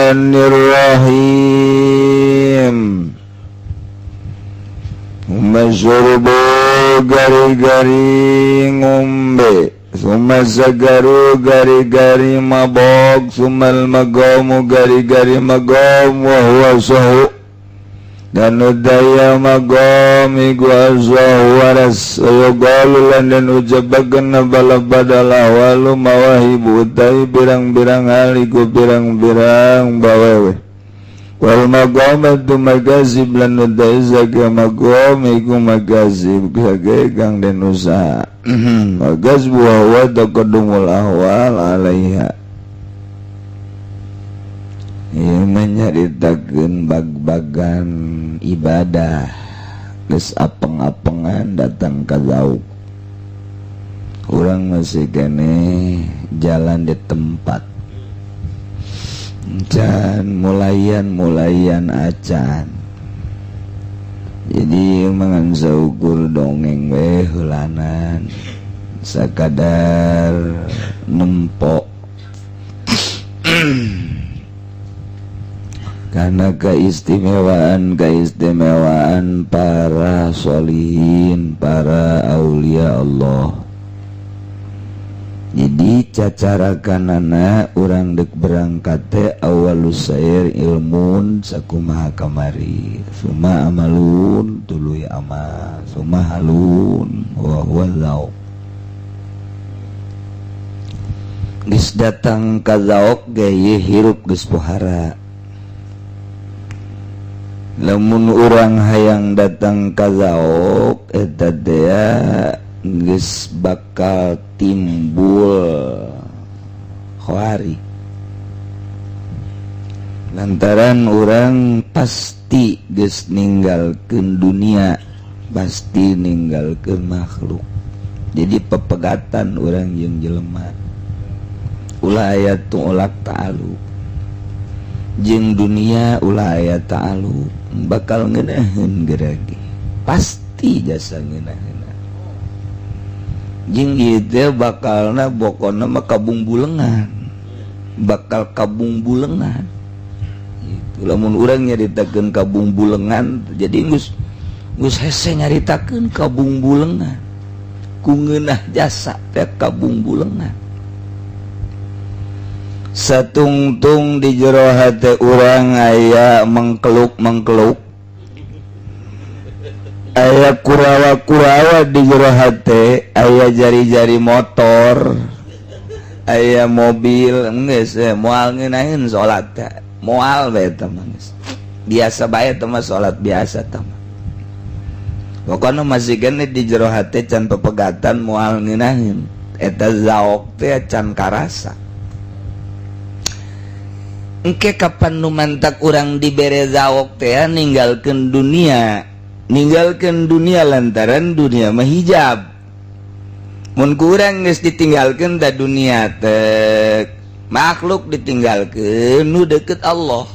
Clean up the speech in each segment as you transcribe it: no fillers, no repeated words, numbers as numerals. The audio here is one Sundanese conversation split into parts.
Bismillahirrahmanirrahim. Masyurbu gari-gari ngombe, summa sagaru gari-gari mabok, summal magamu gari-gari magam, wa huwa sahu dan udaya magam iku asahu waras ayagalu dan ujabakan balabadalah walu mawahibu utai birang-birang haliku birang-birang bawewe wal magamatu magazib lan udai zaga magam iku magazib gagang dan usaha magazib wa taqaddumul ahwal alaiha. Ia menyaritakeun bag-bagan ibadah geus apeng-apengan datang ka zauk. Urang masih kene jalan di tempat can mulayan acan. Jadi mangan saukur dongeng we heulanan sakadar nempok karena keistimewaan para sholihin, para aulia Allah. Jadi cacarakanana urang dek berangkat teh awalus sair ilmun sakumaha kamari summa amalun tuluy amal summa halun wa huwa zauk. Geus datang ka zauk ge hirup geus pohara. Lamun urang hayang datang ka zauk eta teh geus bakal timbul khawari. Lantaran urang pasti geus ninggalkeun dunia, pasti ninggalkeun makhluk. Jadi pepegatan urang jeung jelema. Ulah aya tu'lak ta'alluq. Jeung dunia ulah aya ta'alluq. Bakal ngeunaheun geragi pasti jasa ngeunaheun jeung ieu teh bakalna bokonna mah kabungbulengan bakal kabungbulengan gitu. Lamun urang nyaritakeun kabungbulengan jadi geus hese nyaritakeun kabungbulengan ku ngeunah jasa teh kabungbulengan. Satungtung di jero hate urang aya mengkeluk aya kurawa-kurawa di jero hate aya jari-jari motor aya mobil geus moal ngeunaheun salat teh moal bae teh biasa bae teh mah salat biasa teh pokona masih gene di jero hate can pepegatan moal ngeunaheun eta zauk teh can karasa. Engke kapan nu mantak urang dibere zauk teh ninggalkeun dunia lantaran dunia mah hijab. Mun kurang geus ditinggalkeun da dunia teh makhluk ditinggalkeun nu deukeut Allah.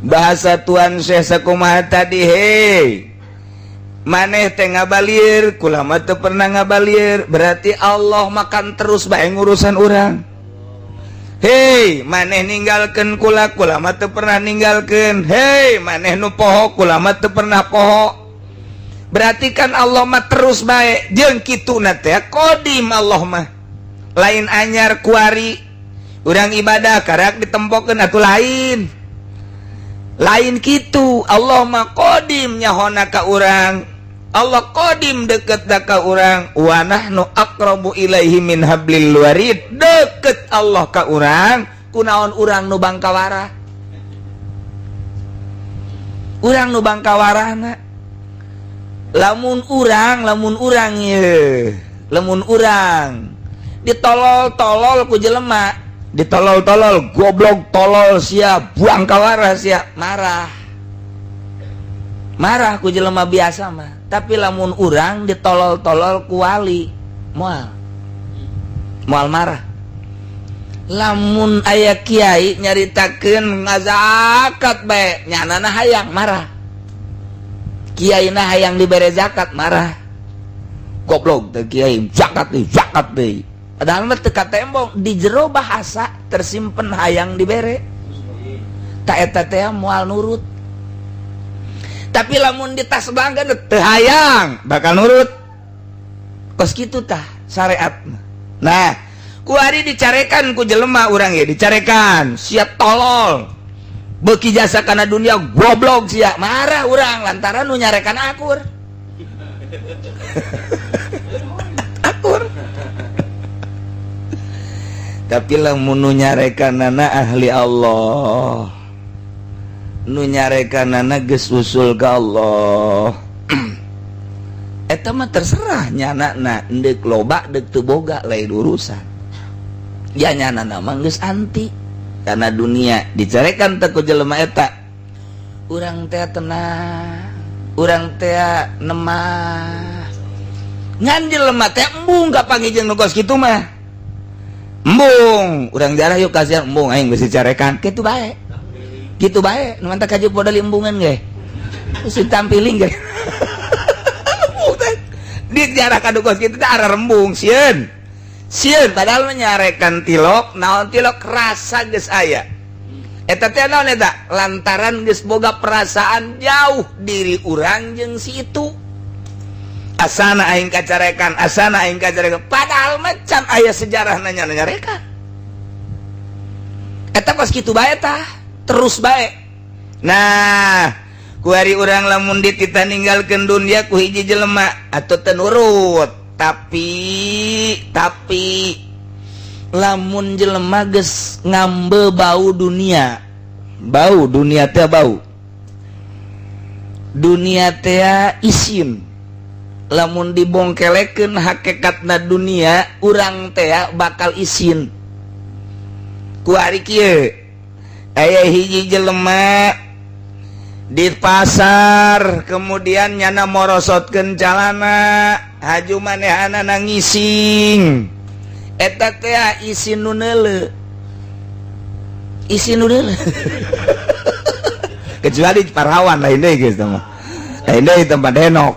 Bahasa Tuan Syekh sakumaha tadi hei maneh teh ngabalieur kula mah teu pernah ngabalieur berarti Allah makan terus bae ngurusan urang. Hei maneh ninggalkeun kula mah teu pernah ninggalkeun. Hei maneh nu poho kula mah teu pernah poho. Berarti kan Allah mah terus bae jeung kituna teh qadim Allah mah. Lain anyar kuari urang ibadah karak ditempokeun atuh lain. Lain kitu Allah mah qadim nyahona ka urang. Allah qadim deket ka urang wa nahnu aqrabu ilaihi min hablil warid deket Allah ka urang kunaon urang nu bangkawarah urang nu bangkawarahna lamun urang ditolol-tolol ku jelema ditolol-tolol goblok tolol sia bangkawarah sia marah ku jelema biasa mah. Tapi lamun urang ditolol-tolol ku wali moal marah. Lamun aya kiai nyaritakeun ngazakat bae nyanana hayang marah. Kiaina hayang dibere zakat marah. Goblok teh kiai zakat deui padahal mah teu katembong di jero bahasa tersimpen hayang dibere ta eta teh moal nurut tapi lamun di tas bangga teu hayang bakal nurut kos kitu tah syariatna. Nah ku ari dicarekan ku jelema urang ge dicarekan sia tolol beuki jasa kana dunia goblok sia marah urang lantaran nu nyarekan akur akur tapi lamun nu nyarekanana ahli Allah nu nyarekanana geus usul ka Allah eta mah terserah nyanana endek loba deuk teu boga lain urusan ya nyanana mah geus anti karena dunia dicarekan teh ku jelema eta urang teh tenang urang teh nemah ngan jelema teh embung ka pangijeng nu kos kitu mah embung urang jarah yuk kasihan embung aing geus dicarekan kitu bae nu mantap kaju podal embungan ge geus ditampiling ge di jarah ka kos kitu teh arah rembung sieun padahal menyarekan tilok naon tilok rasa geus aya eta teh naon eta lantaran geus boga perasaan jauh diri urang jeung si itu asana aing kacarekan padahal macan aya sejarahna nyarekan eta pas kitu bae tah terus bae. Nah ku ari urang lamun ditita ninggalkeun dunia ku hiji jelema atuh teu nurut tapi lamun jelema geus ngambe bau dunia teh bau dunia teh isin lamun dibongkelekeun hakikatna dunia urang teh bakal isin ku ari kieu aya hiji jelema di pasar kemudian nyana morosotkeun calana haju manehanana ngising eta teh isin nu neuleuh kecuali parawan lain deui geus mah lain deui tempat denok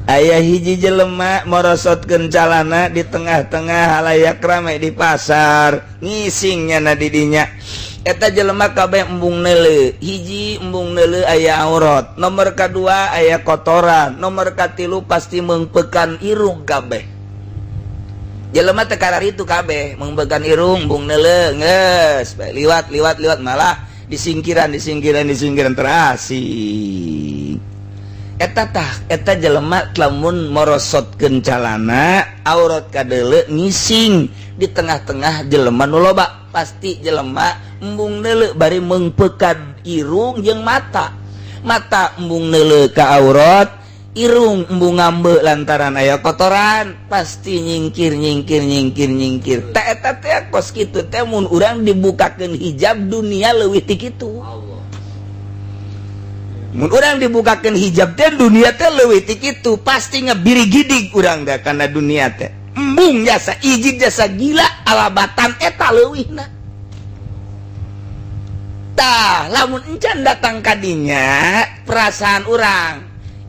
aya hiji jelema morosotkeun calana di tengah-tengah halayak rame di pasar ngising nyana di dinya eta jelema kabeh embung neuleuh hiji embung neuleuh aya aurat nomor kadua aya kotoran nomor katilu pasti meungpeukan irung kabeh jelema teh karar itu kabeh meungpeukan irung embung neuleuh geus liwat malah disingkiran terasing eta jelema lamun morosotkeun calana aurat kadeuleu ngising di tengah-tengah jelema nu loba pasti jelema embung neuleuh bari meungpeukan irung jeung mata embung neuleuh ka aurat irung embung ngambe lantaran aya kotoran pasti nyingkir ta eta teh kos kitu teh mun urang dibukakeun hijab dunia leuwih ti kitu mun urang dibukakeun hijab teh dunia teh leuwih ti kitu pasti ngabiri-gidig urang da kana dunia teh embung jasa ijid jasa gila alabatan eta leuwihna tah lamun encan datang kadinya perasaan urang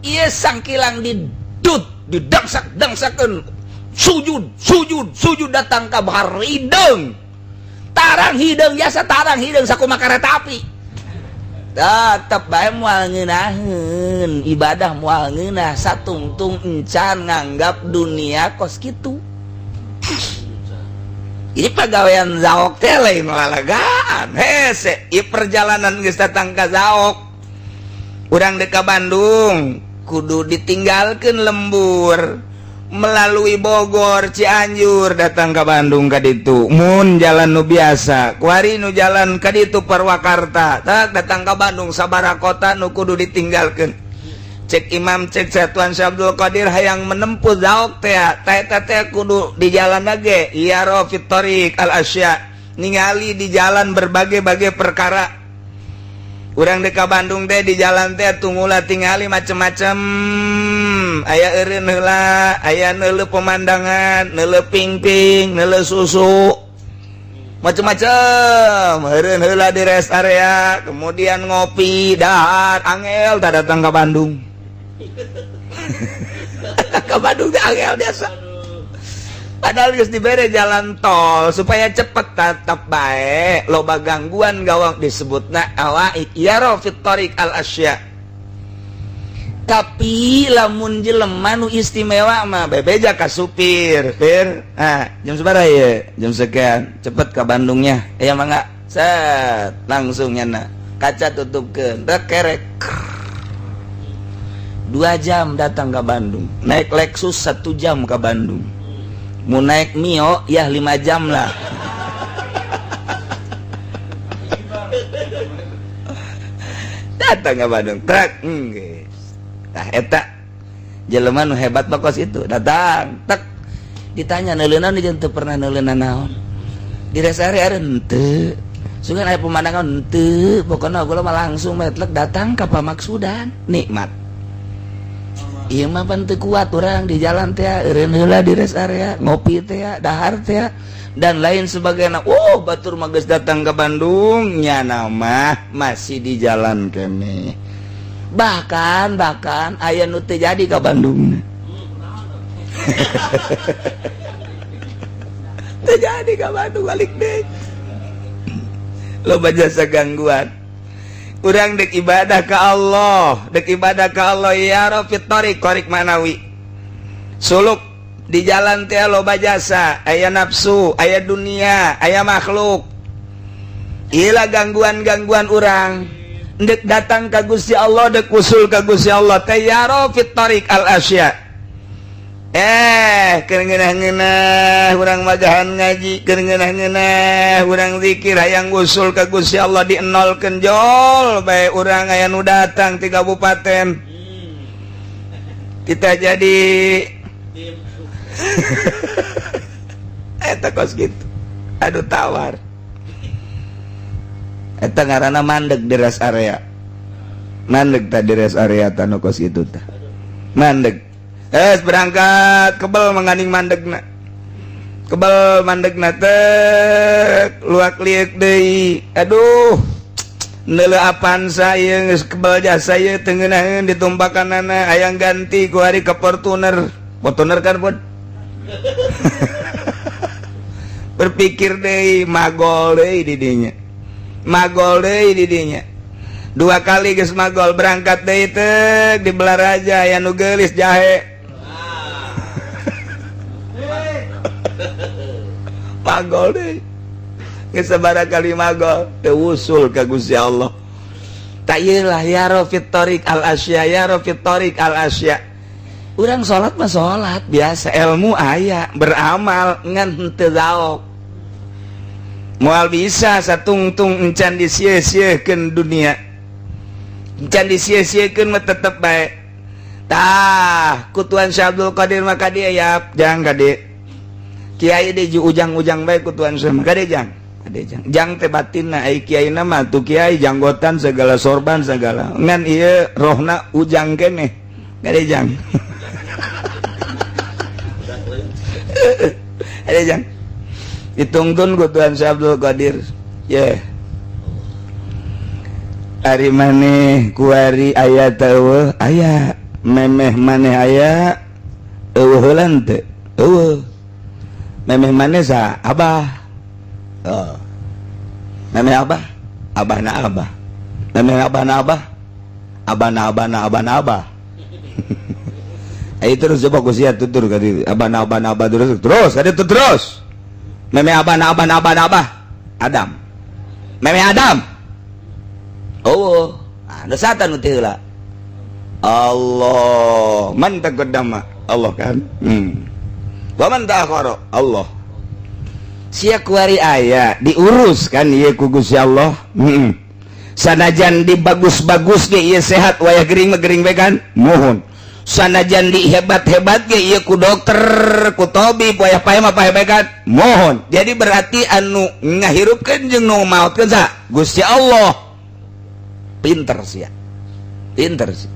ieu sangkilang didangsak-dangsakeun sujud datang ka bahar hideung tarang hideung jasa tarang hideung sakumaha kareta api tetep bae moal ngeunaheun ibadah moal ngeunah satungtung encan nganggap dunia kos kitu. Ini pagawean zaok teh lain lalagaan hese ieu perjalanan geus datang ka zaok urang dek ka Bandung kudu ditinggalkeun lembur melalui Bogor Cianjur datang ke Bandung ka ditu mun jalan nu biasa kuari nu jalan ka ditu Purwakarta tak datang ke Bandung sabaraha kota nu kudu ditinggalkeun cek imam cek Satuan Syekh Abdul Qadir hayang menempuh zaok teh eta teh kudu di jalan ge iyaro fit thariq al asya ningali di jalan berbagai-bagai perkara urang dek ka Bandung teh di jalan teh tunggula tingali macem-macem aya eureun heula aya neuleuh pemandangan neuleuh ping-ping neuleuh susu macem-macem eureun heula di rest area kemudian ngopi dahar angel tak datang ka Bandung Ka Bandung teh angel biasa. Padahal geus dibere jalan tol supaya cepet tetap bae, loba gangguan gawang disebutna awaid yaro fit tariq al asya. Tapi lamun jelema nu istimewa mah bebeja ka supir, pir. Jam sabaraha ye? Jam sekian. Cepet ka Bandungnya. Aya mangga. Set, langsung nyana. Kaca tutupkeun, rek kerek. 2 jam datang ke Bandung. Naik Lexus 1 jam ke Bandung. Mau naik Mio ya 5 jam lah. Datang ke Bandung. Truk. Nah, eta jelema nu hebat bakos itu datang tek ditanya neuleuna nu jeung teu pernah neuleuna naon di rest area henteu sugan aya pemandangan henteu pokona gua mah langsung metlek datang ka pamaksudan nikmat ieu mah pan teu kuat urang di jalan teh eureun heula di rest area ngopi teh dahar teh dan lain sebagainya. Batur mah geus datang ke Bandung nya nama masih di jalan kene. Bahkan aya nu teu jadi ka Bandung. Teu jadi ka Bandung balik deui. Loba jasa gangguan. Urang dek ibadah ka Allah, ya rafit tariq tariq manawi. Suluk di jalan teh loba jasa, aya nafsu, aya dunia, aya makhluk. Ila gangguan-gangguan urang. Dek datang ka Gusti Allah, dek usul ka Gusti Allah tayyaro fit tariq al asya. Keur ngeunah-ngeunah urang magahan ngaji, keur ngeunah-ngeunah urang zikir hayang usul ka Gusti Allah dienolkeun jol bae urang aya nu datang ti kabupaten. Kita jadi eta kos gitu. Aduh tawar. Eta ngaranna mandeg di rest area. Mandeg tadi rest area tanu kos itu tah. Mandeg. Berangkat kebel menganing mandegna. Kebel mandegna teh luak liek deui. Aduh. Neuleuh apaan saya geus kebel jasa ieu teu ngeunaheun ditumpakanana hayang ganti ku hari ka Fortuner. Fortuner kan pun. Berpikir deui magol deui di dinya. Magol deui di dinya 2 kali geus magol berangkat deui teh di Belaraja aya nu geulis jahe. Magol deui geus sabaraha kali magol teu usul ka Gusti Allah. Ta ieu lah ya rafit tariq al asya, ya rafit tariq al asya. Urang salat mah salat biasa, ilmu aya, beramal ngan henteu zaok. Moal bisa satungtung encan disia-siakeun dunia. Encan disia-siakeun mah tetep bae. Tah, ku Tuan Syekh Abdul Qadir mah ka dieu ya, jang ka dieu. Kiai di ujang-ujang bae ku Tuan Syekh mah ka dieu jang. Ka dieu jang. Jang teh batinna ai kiaina mah tu kiai janggotan segala sorban segala. Ngan ieu rohna ujang keneh. Ka dieu jang. Ada jang. Ditungtun ku Tuan Syekh Abdul Qadir. Ari maneh ku ari aya teu aya memeh maneh aya eueuh heula teu eueuh memeh maneh sa abah memeh abah abahna abah memeh abahna abah abahna abahna abahna abah ayo terus coba ku sia tutur ka dieu abahna abahna abah terus ada terus meme abah Adam meme Adam ada satan nu heula Allah man taqaddama Allah kan wa man ta'akhara Allah sia kuari aya diurus kan ieu ku Gusti Allah sanajan dibagus-bagus ge ieu sehat wayah gering mah gering bae kan mohon sanajan di hebat-hebat ge ieu ku dokter ku tabib wayah pae mah pae bae kan mohon. Jadi berarti anu ngahirupkeun jeung nu maotkeun sa Gusti Allah. Pinter sia. Pinter sia.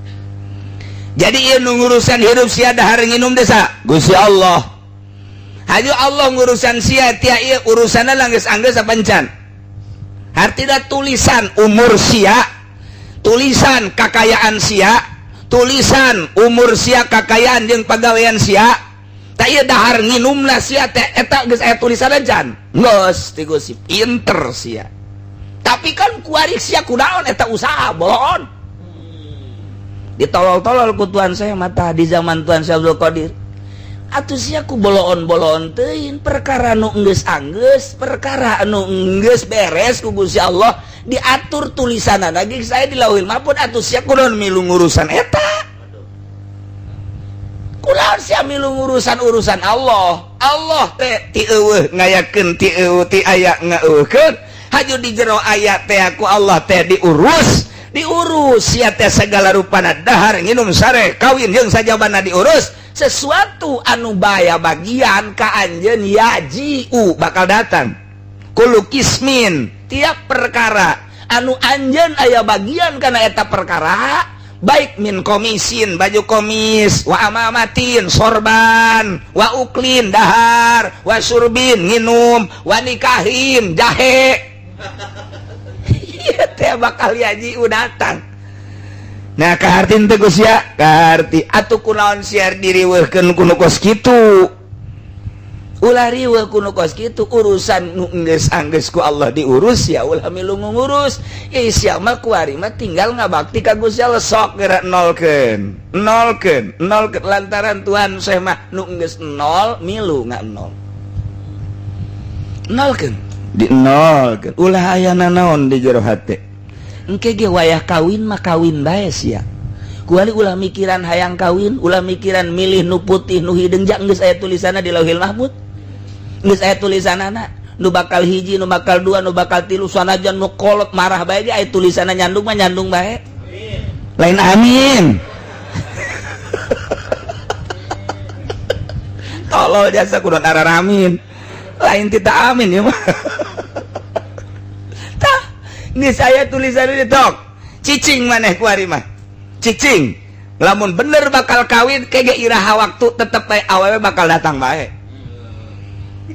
Jadi ieu nu ngurusan hirup sia dahar nginum teh sa Gusti Allah. Haju Allah ngurusan sia tia ieu urusanna geus anggeus sapancan. Hartina tulisan umur sia, tulisan kakayaan sia, tulisan umur sia kakayaan jeung pagawean sia taya dahar nginumna sia teh eta geus aya tulisan ajan geus ti gosip pinter sia tapi kan kuari sia kunaon eta usaha bolon ditolol-tolol ku Tuhan saya mata di zaman Tuhan saya Abdul Qadir atuh sia ku boloon-boloon teuing perkara nu geus anggeus perkara nu geus beres ku Gusti Allah diatur tulisanana ge saya di Lauhul Mahfuz atuh sia kunaon milu ngurusan eta kunaon sia milu urusan Allah teh ti eueuh ngayakeun ti eueuh ti aya ngaeukeun haju di jero aya teh aku Allah teh diurus sia teh segala rupana dahar nginum sare kawin jeung sajabana diurus sesuatu anu baya bagian ka anjeun yajiu bakal datang kulu kismin tiap perkara anu anjeun aya bagian kana eta perkara baik min komisin baju komis wa amamatin sorban wa uklin dahar wa surbin nginum wa nikahin jahe ieu teh bakal yajiu datang. Nah kahartin teh Gus ya kaharti atuh kunaon siar diriweuhkeun ku nu kos kitu ulah riweuh ku nu kos kitu urusan nu geus anggeus ku Allah diurus ya ulah milu ngurus sia mah kuari mah tinggal ngabakti ka Gusti Allah sok geura nolkeun lantaran Tuhan saya mah nu geus nol milu nolkeun di nolkeun ulah aya nanaon di jero hate engke ge wayah kawin mah kawin bae sia kuali ulah mikiran hayang kawin ulah mikiran milih nu putih nu hideung jak geus aya tulisanna di Lauhul Mahfuz geus aya tulisanana nu bakal hiji nu bakal dua nu bakal tilu sanajan nu kolot marah bae ge aya tulisanna nyandung mah nyandung bae lain amin tolol jasa kudu araramin lain tita amin ya mah ini saya tulisan ini tok cicing maneh kuari mah cicing lamun bener bakal kawin kege iraha waktu tetep bae awewe bakal datang bae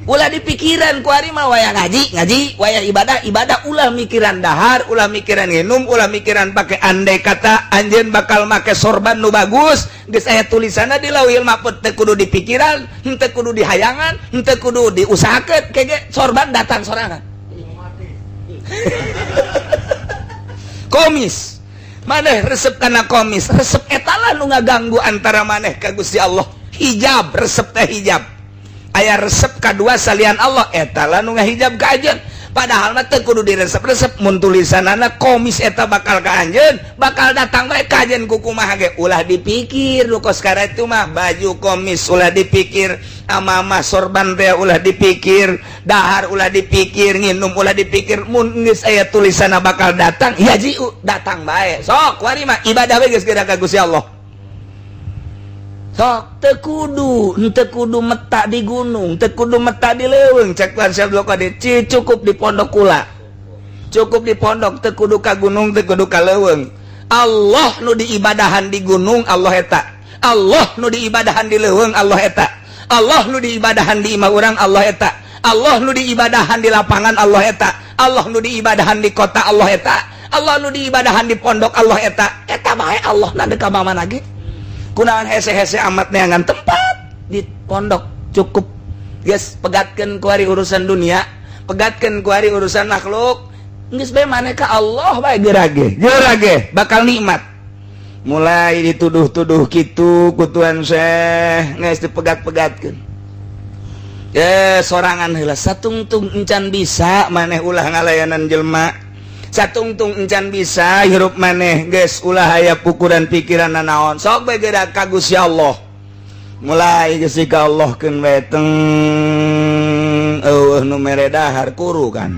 ulah dipikiran kuari mah wayah ngaji wayah ibadah ulah mikiran dahar ulah mikiran nginum ulah mikiran pake andai kata anjeun bakal make sorban nu bagus geus aya tulisanna di Lauhul Mahfuz teu kudu dipikiran henteu kudu dihayangan henteu kudu diusahakeun kege sorban datang sorangan komis maneh resep kana komis resep etalah nu ngaganggu antara maneh ka Gusti Allah hijab resep teh hijab aya resep kadua salian Allah etalah nu ngahijab ka anjeun padahal mah teu kudu diresep-resep mun tulisanana komis eta bakal ka anjeun bakal datang bae ka anjeun ku kumaha ge ulah dipikir nu kos karatu mah baju komis ulah dipikir amamah sorban teh ulah dipikir dahar ulah dipikir nginum ulah dipikir mun geus aya tulisanna bakal datang yaji datang bae sok kuari mah ibadah we geus geura ka Gusti Allah sok teu kudu meta di gunung teu kudu meta di leuweung cek Tuhan Syekh Abdul Qadir cukup di pondok kula cukup di pondok teu kudu ka gunung teu kudu ka leuweung Allah nu diibadahan di gunung Allah eta Allah nu diibadahan di leuweung Allah eta Allah nu diibadahan di imah urang Allah eta Allah nu diibadahan di lapangan Allah eta Allah nu diibadahan di kota Allah eta Allah nu diibadahan di pondok Allah eta bae Allah nade ka mana ge kunaon hese-hese amat neangan tempat di pondok cukup geus pegatkeun kuari urusan dunia pegatkeun kuari urusan makhluk geus bae maneh ka Allah bae geura ge bakal nikmat mulai dituduh-tuduh kitu ku Tuhan Syekh geus dipegat-pegatkeun sorangan heula satungtung encan bisa maneh ulah ngalayanan jelema satungtung encan bisa hirup maneh geus ulah aya pukuran pikiran naon sok bae geura ka Gusti Allah mulai geus ka Allah keun bae teng eueuh nu mere dahar kuru kan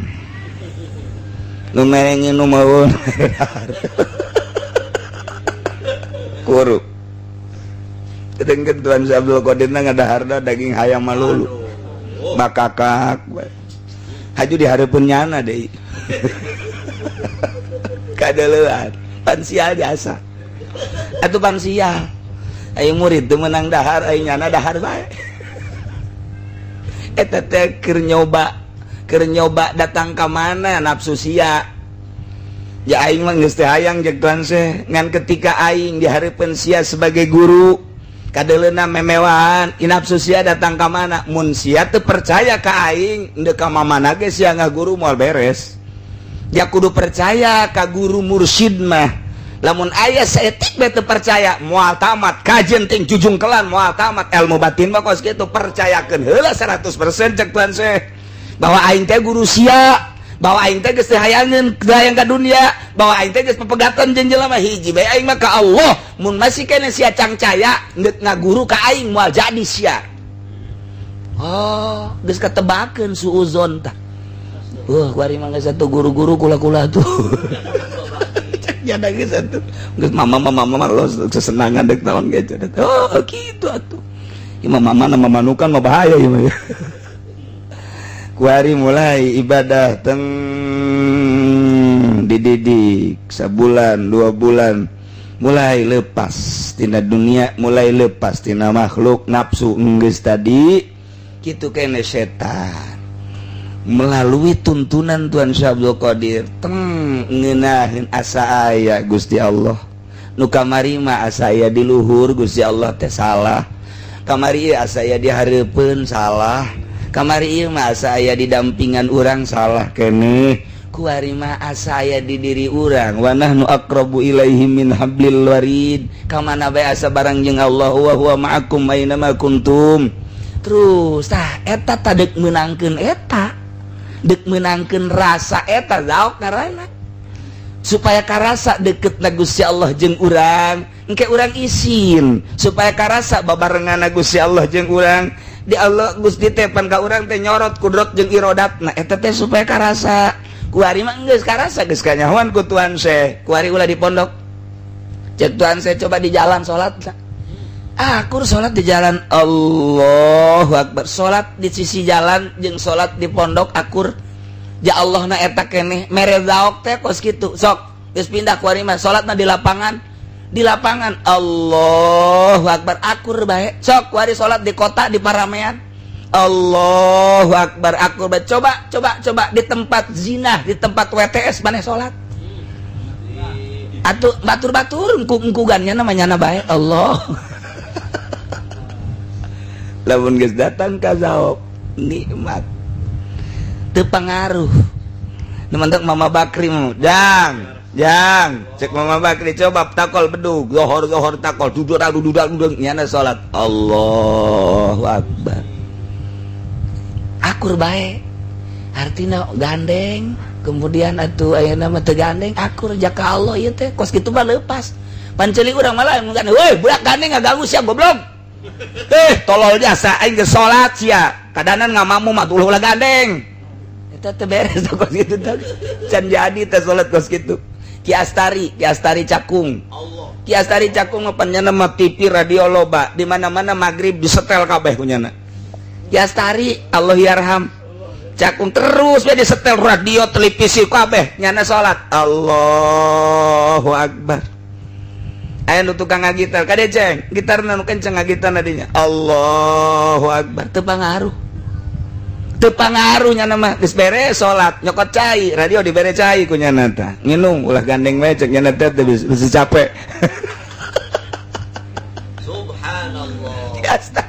nu mere nginum eueuh dahar kuru ketengkeun Tuhan Syekh Abdul Qadir ngadaharna daging hayam malulu bakakak haju dihareupeun nyana deui kadeulean pansial biasa atuh pansial aya murid teu meunang dahar aya nyana dahar bae eta teh keur nyoba datang ka mana nafsu sia ya aing mah geus teu hayang jeung tuan teh ngan ketika aing dihareupeun sia sebagai guru kadeleuna memewahan inapsu sia datang ka mana mun sia teu percaya ka aing endeu ka mamana ge sia ngaguru moal beres ya kudu percaya ka guru mursyid mah lamun aya saeutik bae teu percaya moal tamat kajen ting jujung kelan moal tamat ilmu batin mah kos kitu percayakeun heula 100% cek tuan teh bahwa aing teh guru sia bahwa aing teh geus teu hayang ka dunia bahwa aing teh geus pepegatan jeung jelema hiji bae aing mah ka Allah mun masih kene sia cangcaya ngeuk ngaguru ka aing moal jadi sia oh geus katebakeun suuzon tah kuari mah geus satu guru-guru kula-kula tuh nyana geus atuh geus mama lo sesenangan deuk naon ge oh kitu atuh ieu mah mamanukan mah bahaya ieu mah kuari mulai ibadah teng dididik sabulan 2 bulan mulai lepas tina dunia mulai lepas tina makhluk nafsu geus tadi kitu kene setan melalui tuntunan Tuhan Syah Abdul Qadir ngeunaheun asa aya Gusti Allah nu kamari mah asa aya di luhur Gusti Allah teh salah kamari asa aya di hareupeun salah kamari ieu mah asa aya di dampingan urang salah keneh kuari mah asa aya di diri urang wa nahnu aqrabu ilaihi min hablil warid kamana bae asa barang jeung Allah wa huwa ma'akum aina ma kuntum terus tah eta tadek meunangkeun eta dek menangkeun rasa eta zaok karana supaya karasa deket na Gusti Allah jeung urang engke urang isin supaya karasa babarengan na Gusti Allah jeung urang di Allah Gusti teh pan ka urang teh nyorot kudrat jeung irodatna eta teh supaya karasa kuari mah geus karasa geus kanyahoan ku Tuan Syekh kuari ulah di pondok cek Tuan Syekh coba di jalan salat akur salat di jalan Allahu Akbar salat di sisi jalan jeung salat di pondok akur ya Allah na eta keneh mere zaok teh kos kitu sok geus pindah kuari mah salatna di lapangan Allahu Akbar akur bae sok kuari salat di kota di paramean Allahu Akbar akur bae coba di tempat zina di tempat WTS maneh salat atuh batur-batur engku gannya namanya bae Allah lamun geus datang ka zaok nikmat teu pangaruh nemantek Mama Bakri jang cek Mama Bakri coba takol bedug zohor takol duduk nyana salat Allahu Akbar akur bae artina gandeng kemudian atuh ayeuna mah teu gandeng akur jaka Allah ieu teh kos kitu mah leupas panceli urang malah ngagandeng weh budak gandeng ngaganggu sia goblok tolol jasa aing geus salat sia kadanan ngamamu mah tuluh ulah gandeng eta teh beres kos kitu teh can jadi teh salat kos kitu Ki Astari Cakung Ki Astari Cakung mah panjana mah TV radio loba di mana-mana magrib disetel kabeh kunyana Ki Astari Allah yarham Cakung terus we disetel radio televisi kabeh nyana salat Allahu Akbar aya nu tukang ngagitar kade ceng gitarna nu kenceng ngagitar nadinya Allahu Akbar teu pangaruh nyana mah geus beres salat nyokot cai radio dibere cai ku nyana tah nginung ulah gandeng we cek nyana teh bisa capek subhanallah biasa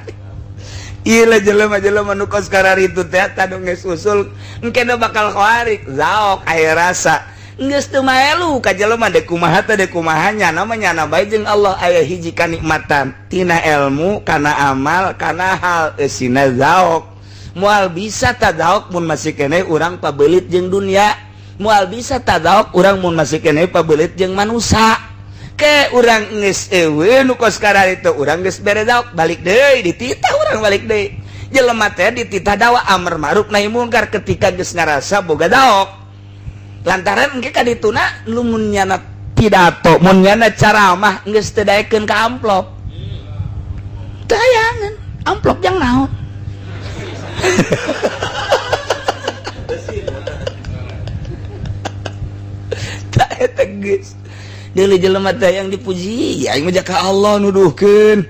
ieu jelema-jelema nu kos kararitu teh tanu geus usul engke bakal khawarik zaok aya rasa geus teu maelu ka jelema dek kumaha teh dek kumahanya namanya bae jeung Allah aya hiji kanikmatan tina ilmu kana amal kana hal eusina zaok moal bisa tadaok mun masih kene urang pabeulit jeung dunia moal bisa tadaok urang mun masih kene pabeulit jeung manusia ke urang geus eueuh nu kos kararitu urang geus bere daok balik deui dititah urang balik deui jelema teh dititah dawa amar ma'ruf nahi munkar ketika geus ngarasa boga daok lantaran engke kadituna mun nyana pidato mun nyana caramah geus teu daekeun ka amplop teu hayangeun amplop jang naon tak eta geus deuleu jelema teh yang dipuji aing mah ka Allah nuduhkeun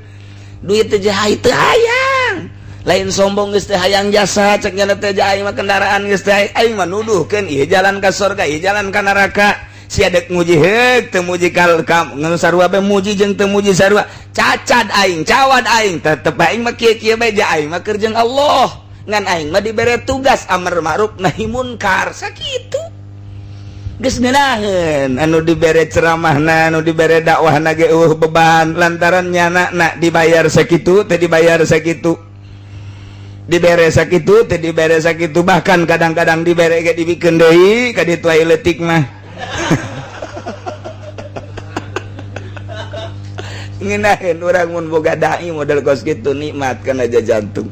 duit teh jahai teu hayang lain sombong geus teh hayang jasa cek nyana teh aing mah kendaraan geus teh aing mah nuduhkeun ieu jalan ka surga ieu jalan ka neraka si adek muji heuk teu muji kal sarua be muji jeung teu muji sarua cacad aing cawad aing tetep aing mah kieu-kieu bae ja aing mah keur jeung Allah ngan aing mah dibere tugas amar ma'ruf nahi munkar sakitu geus ngeunaheun anu dibere ceramahna anu dibere dakwahna ge beban lantaran nyanana dibayar sakitu teu dibayar sakitu dibere sakitu teu dibere sakitu bahkan kadang-kadang dibere ge dibikeun deui ka ditu aya leutik mah ngeunaheun urang mun boga dai model kos kitu nikmat kana aja jantung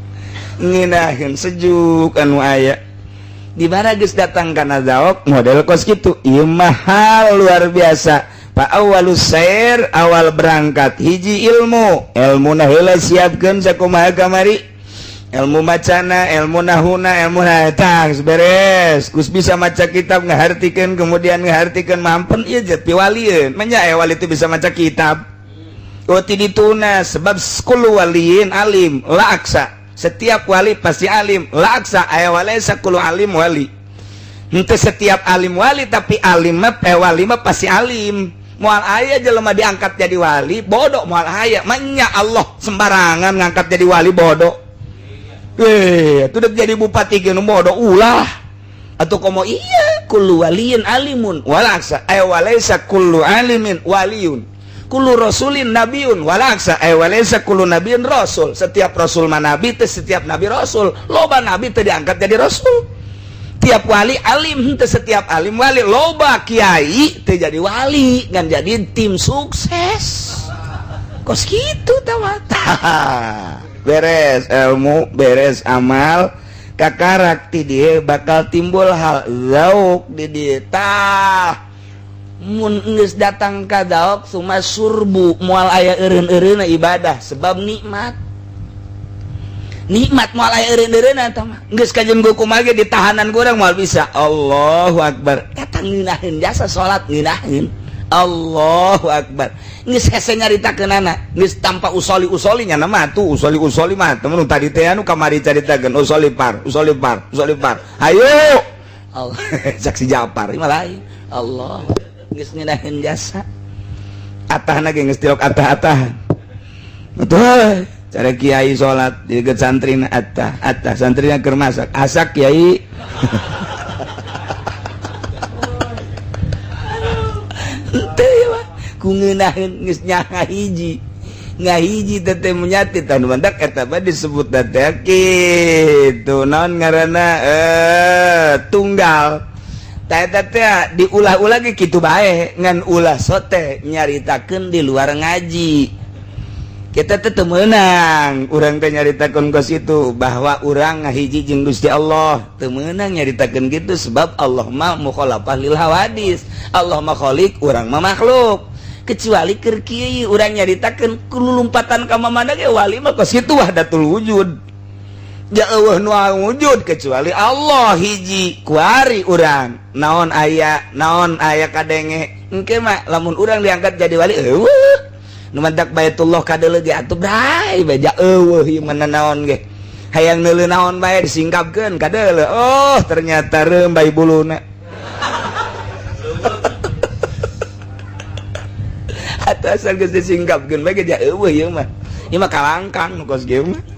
ngeunaheun sejuk anu aya di mana geus datang kana zaok model kos kitu ieu mahal luar biasa fa awalus sair awal berangkat hiji ilmu na heula siapkeun sakumaha kamari ilmu macana ilmu nahuna ilmu tah beres kus bisa maca kitab ngahartikeun kemudian ngahartikeun mampen ieu jeung piwalieun manya wali itu bisa maca kitab ti dituna sebab kullu waliin alim la aksa setiap wali pasti alim la aksa aya walaysa kullu alim wali henteu setiap alim wali tapi alim mah wali mah pasti alim moal aya jelema diangkat jadi wali bodoh moal aya manya Allah sembarangan ngangkat jadi wali bodoh itu udah jadi bupati geus bodoh ulah atuh komo iya kullu waliin alimun wala aksa aya walaysa kullu alimin waliyun kullu rasulin nabiun walaksa walaysa kullu nabiin rasul setiap rasul mah nabi teh setiap nabi rasul loba nabi teh diangkat jadi rasul tiap wali alim teh setiap alim wali loba kiai teh jadi wali ngan jadi tim sukses kos kitu tah beres ilmu beres amal kakarak ti dieu bakal timbul hal zauk di dieu tah mun geus datang ka daok suma surbu moal aya eureun-eureunna ibadah sebab nikmat moal aya eureun-eureunna tah mah geus kajenggu kumaha ge ditahanan urang moal bisa Allahu akbar eta ngeunaheun jasa salat ngeunaheun Allahu akbar geus hese nyaritakeunana geus tanpa usoli nya mah tuh usoli mah temen tadi teh anu kamari caritakeun usoli par hayo Allah saksi Japar mah lain Allah geus ngeunaheun jasa atahna ge geus tilok atah-atah betul cara kiai salat di dekat santrina atah santrina keur masak asak kiai teu mah ku ngeunaheun geus nya ngahiji teh menyati tanu mandak eta mah disebut teh kitu naon ngaranna tunggal teh diulah-ulah ge kitu bae ngan ulah sote nyaritakeun di luar ngaji kita teh teu meunang urang teh nyaritakeun kos itu bahwa urang ngahiji jeung Gusti Allah teu meunang nyaritakeun kitu sebab Allah mah mukhalafah lil hawadis Allah mah khaliq urang mah makhluk kecuali keur kieu urang nyaritakeun kululumpatan ka mamana ge wali mah kos kitu wahdatul wujud ja eueuh nu wujud kecuali Allah hiji kuari urang naon aya kadenge engke mah lamun urang diangkat jadi wali eueuh nu mantak Baitullah kadeuleu ge atuh bray bae ja eueuh ieu mana naon ge hayang neuleuh naon bae disingkapkeun kadeuleu oh ternyata reum bae buluna atuh asal geus disingkapkeun bae ge ja eueuh ieu mah kalangkang nu kos ge mah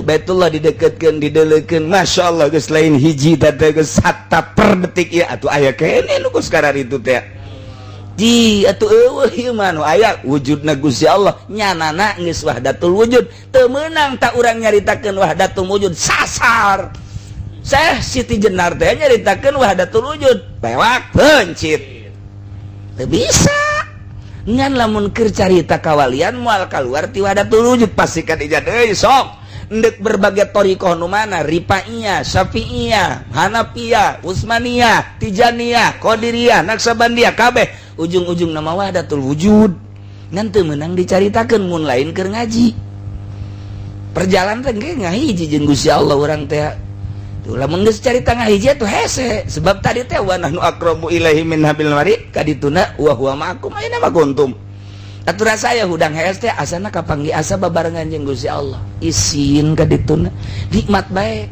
Baitullah dideketkeun dideleukeun masyaallah geus lain hiji teh geus hatta per detik ieu atuh aya kene nu geus kararitu teh ji atuh eueuh ieu mah nu aya wujudna Gusti Allah nyanana geus wahdatul wujud teu meunang tak urang nyaritakeun wahdatul wujud sasar Syekh Siti Jenar teh nyaritakeun wahdatul wujud pewak pencit teu bisa ngan lamun keur carita kawalian moal kaluar ti wahdatul wujud pasti ka dijad deui sok ndek berbagai thariqah nu mana Rifaiyah, Syafi'iyah, Hanafiyah, Utsmaniyah, Tijaniyah, Qadiriyah, Naksabandiyah kabeh ujung-ujung nama wahdatul wujud ngan teu meunang dicaritakeun mun lain keur ngaji perjalanan teh ge ngahiji jeung Gusti Allah urang teh tuh lamun geus carita ngahiji atuh hese sebab tadi teh wa nahnu aqrabu ilaihi min hablil warid kadituna wa huwa ma'akum aina ma kuntum aturan saya hudang hees teh asana kapanggih asa babarengan jeung Gusti Allah isin kadituna nikmat bae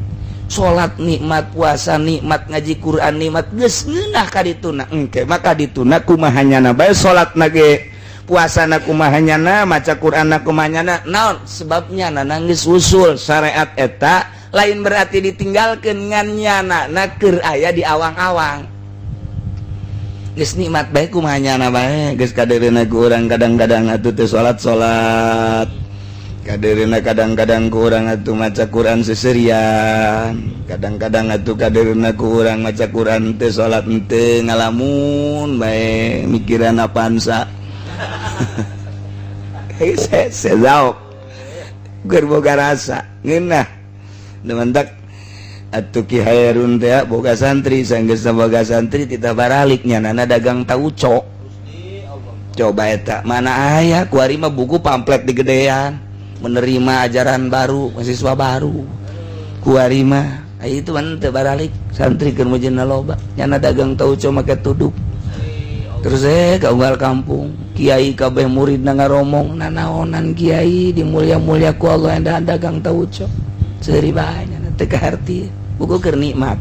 salat nikmat, puasa nikmat, ngaji Quran nikmat, geus ngeunah ka dituna. Engke maka dituna kumahanyana bae salatna ge, puasana kumahanyana, maca Qur'anna kumahanyana. Naon sebabnya nangis usul syariat eta lain berarti ditinggalkeun ngan nyanana keur aya di awang-awang. Geus nikmat bae kumahanyana bae, geus kadeurina ku urang kadang-kadang atuh teu salat-salat. Kadeurina kadang-kadang ku urang atuh maca Quran seserian, kadang-kadang atuh kadeurina ku urang maca Quran teu salat teu ngalamun bae mikiran apaan sa. Saya jawab keur boga rasa ngeunah dementak atuh Ki Hairun teh boga santri sanggeus boga santri titah baralik nyanana dagang tauco. Coba eta mana aya kuari mah buku pamflet digedean menerima ajaran baru, mahasiswa baru. Kuari mah itu mah teu baralik santri keur mujina loba nyana dagang tauco make tuduk. Terus ka unggal kampung kiai kabeh muridna ngaromong nanaonan kiai dimulia-mulia ku Allah enda dagang tauco seuri bae nya teh kaharti buku keur nikmat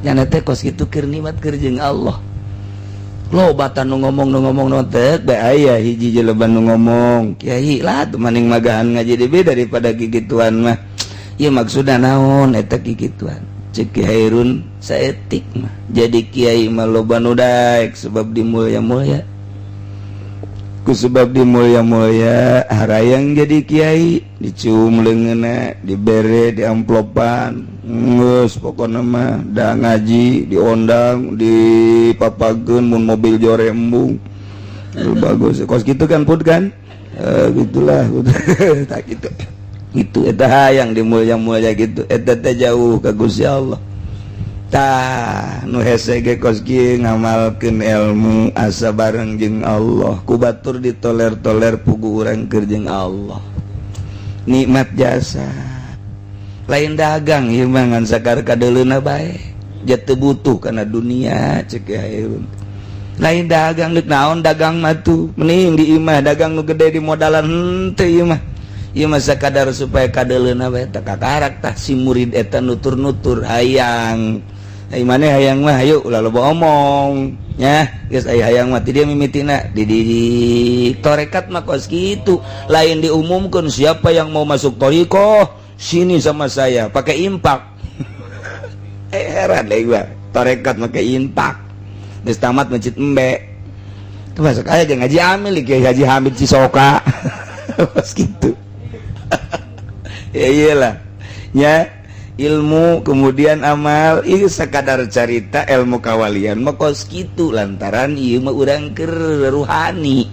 nya teh kos kitu keur nikmat keur jeung Allah. Loba nu ngomong teh bae aya hiji jelema nu ngomong kiai lah tuh maning magahan ngaji deui daripada kikituan mah. Ieu maksudna naon eta kikituan? Cek Ki Hairun saetik mah jadi kiai mah loba nu daek sebab dimulya-mulya. Ku sebab dimulya-mulya harayang jadi kiai dicium leungeunna, dibere, di amplopan, geus pokona mah da ngaji, diondang, dipapageun mun mobil jorembung. Bagus kos kitu kan pud kan? Gitulah tak kitu. Itu eta hayang dimulya-mulya gitu eta teh jauh ka Gusti Allah. Tah nu hese ge kos kieu ngamalkeun ilmu asa bareng jeung Allah ku batur ditoler-toler pugu urang keur jeung Allah. Nikmat jasa lain dagang ieu mah ngan sakar kadeuleuna bae ja teu butuh kana dunia cek Hairun. Lain dagang deuk naon dagang mah tuh mending di imah dagang nu gede di modalan henteu ieu mah. Ieu mah sakadar supaya kadeuleuna bae teh kakarak tah si murid eta nutur-nutur hayang. Ai maneh hayang mah hayu ulah loba omong nya geus aya hayang mah ti dieu mimitina di tarekat mah kos kitu lain diumumkeun siapa yang mau masuk thariqah sini sama saya pakai impak. Heran deui gua tarekat make impak geus tamat masjid embe teu masuk aya jeung ngaji amil Kiai Haji Hamid Cisoka. Kos kitu. Ya iyalah nya ilmu kemudian amal ieu sakadar carita ilmu kawalian mah kos kitu lantaran ieu mah urang keur ruhani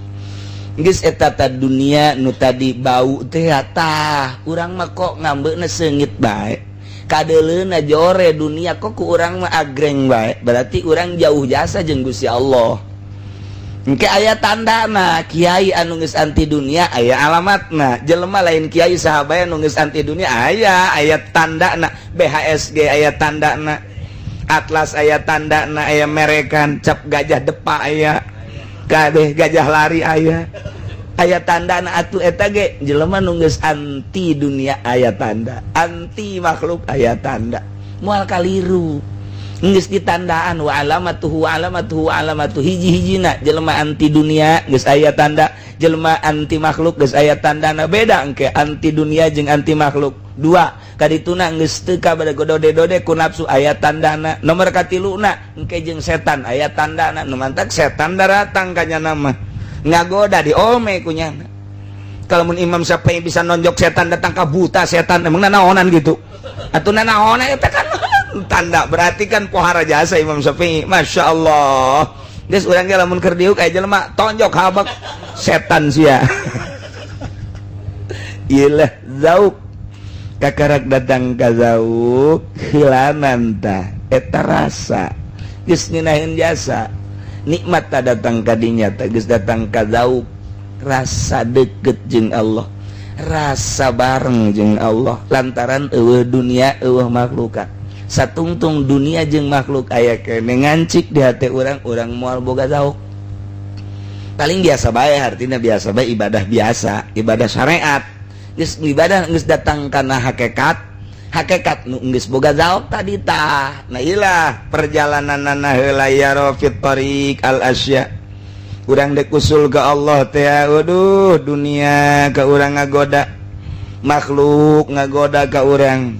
geus eta ta dunia nu tadi bau teh tah urang mah kok ngambeuna seungit bae kadeuleuna jore dunia kok ku urang mah agreng bae berarti urang jauh jasa jeung Gusti Allah. Engke aya tandana kiai anu geus anti dunia aya alamatna jelema lain kiai saha bae anu geus anti dunia aya tandana BHSG aya tandana Atlas aya tandana aya merekan cap gajah depa aya kabeh gajah lari aya tandana atuh eta ge jelema nu geus anti dunia aya tanda anti makhluk aya tanda moal kaliru geus ditandaan wa alamatuhu hiji-hijina jelema anti dunia geus aya tanda jelema anti makhluk geus aya tandana beda engke anti dunia jeung anti makhluk dua kadituna geus teu ka bade dode-dode ku nafsu aya tandana nomor katiluna engke jeung setan aya tandana nu mantak setan datang ka nyana mah ngagoda diome ku nyana. Kalau mun Imam Syafi'i bisa nonjok setan datang ka buta setan emang naonan gitu atuh naonan eta kan tanda berarti kan pohara jasa Imam Syafi'i. Masya Allah geus urang ge lamun keur diuk aya jelema tonjok habak setan sia. Iyalah zauk kakarak datang ka zauk hilanan tah eta rasa geus ngeunaheun jasa nikmat tah datang ka dinya tah geus datang ka zauk rasa deket jeung Allah rasa bareng jeung Allah lantaran eueuh dunia eueuh makhlukat satungtung dunia jeung makhluk aya keneh ngancik di hati urang moal boga zauk paling biasa bae artina biasa bae ibadah biasa ibadah syariat geus ibadah geus datang kana hakikat hakikat nu geus boga zauk tadi tah. Nah ilah perjalananna heula ya rafit tariq al asya. Urang dek usul ke Allah teh, waduh dunia ke urang ngagoda, makhluk ngagoda ke urang.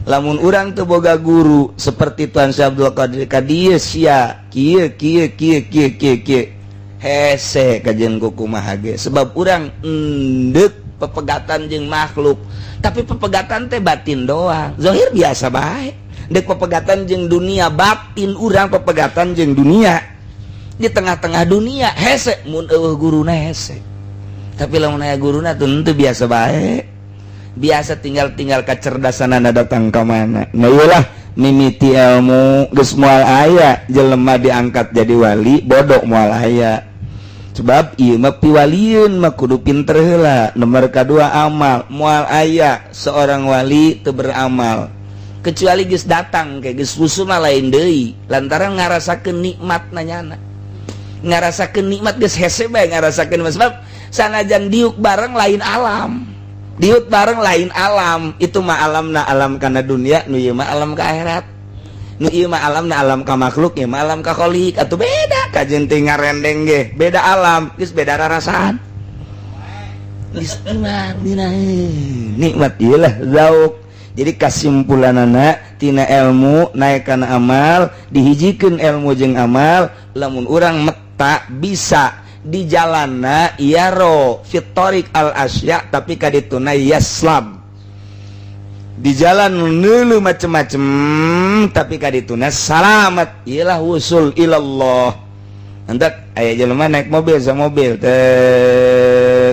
Lamun urang teu boga guru seperti Tuan Syekh Abdul Qadir ka dieu sia kieu hese kajian kumaha ge sebab urang endeup pepegatan jeung makhluk tapi pepegatan teh batin doang zahir biasa bae deuk pepegatan jeung dunia batin urang pepegatan jeung dunia di tengah-tengah dunia hese mun eueuh guruna hese tapi lamun aya guruna tuh teu biasa bae biasa tinggal kecerdasanana datang ka mana. Nah iyalah mimiti ilmu geus moal aya jelema diangkat jadi wali bodoh moal aya. Sebab ieu mah piwalieun mah kudu pinter heula. Nomor kadua amal moal aya seorang wali teu beramal. Kecuali geus datang ke geus usul mah lain deui lantaran ngarasakeun nikmat nanyana. Ngarasakeun nikmat geus hese bae ngarasakeun sebab sanajan diuk bareng lain alam. Diut bareng lain alam itu mah alamna alam kana dunia nu ieu mah alam ka akhirat nu ieu mah alamna alam ka makhluk ieu mah alam ka khaliq atuh beda kajeun teh ngarendeng ge beda alam geus beda rarasaan geus dina nikmat ieu lah zauk jadi kasimpulanana tina ilmu naek kana amal dihijikeun ilmu jeung amal lamun urang meta bisa di jalanna yaro fit tariq al asya tapi kadituna yaslam di jalan neulu macem-macem tapi kadituna salamat ialah wusul ilallah hendak aya jelema naik mobil sama mobil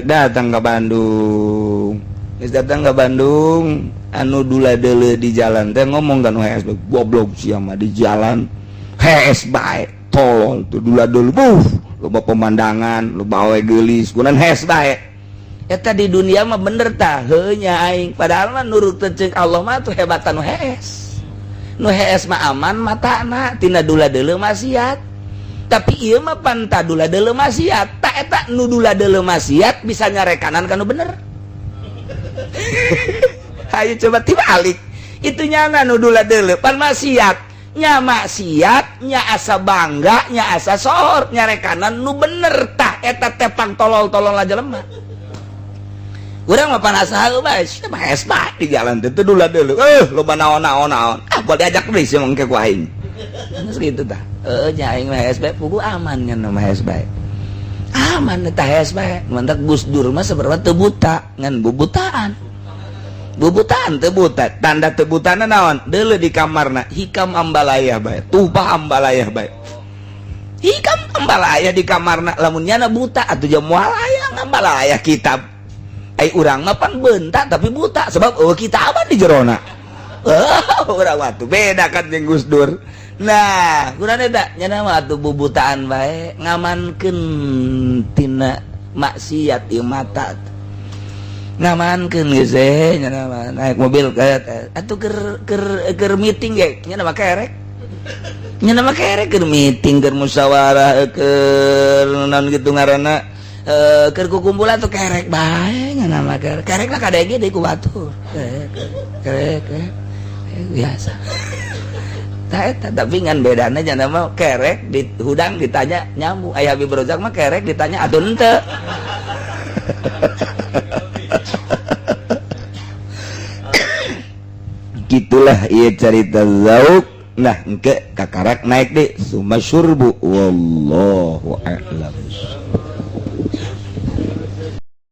datang ke Bandung geus datang ke Bandung anu dula-deuleu di jalan teh ngomong kan HS goblok sia mah di jalan HS bae tolol tuh dula-deuleu loba pemandangan loba awe geulis kunaon hes bae eta di dunia mah bener tah heuh nya aing padahal mah nurut teh Allah mah tuh hebatan nu hes mah aman matana tina dula-deuleu maksiat tapi ieu mah panta dula-deuleu maksiat tak eta nu dula-deuleu maksiat bisa nyarekanan kana bener hayu coba tibalik itu nyana nu dula-deuleu pan maksiat nya maksiat nya asa bangga nya asa sohor nyarekanan nu bener tah eta tepang tolol-tolol aja lemah urang mah panas haeu bae sia mah hes bae di jalan teh teu dula-deuleu loba naon boleh diajak deui sia mangke ku aing geus kitu tah nya aing mah hes bae pugu aman nya mah hes bae aman tah hes bae mantak Gus Dur mah sabarwa teu buta ngan bubutaan bubutaan teu buta tanda teu butana naon deuleu di kamarna hikam ambalayah bae tupah ambalayah bae hikam ambalayah di kamarna lamun nyana buta atuh jam moal aya ambalayah kitab ai urang mah pan beunta tapi buta sebab eueuh kitaban di jerona urang atuh beda kan jeung Gus Dur nah urang eta nyana mah atuh bubutaan bae ngamankeun tina maksiat ieu mata ngamankeun geus nya naik mobil atuh keur meeting ge nya mah kerek keur meeting keur musyawarah keur naon kitu ngaranna keur kukumpulan tuh kerek bae nya mah kerek lah kadege deui ku batur kerek biasa tapi ngan bedana nya mah kerek di hudang ditanya nyamuk aya Habib Rozak mah kerek ditanya atuh henteu gitulah ieu carita zauk nah engke kakarak naik deh summa syurbu wallahu a'lam.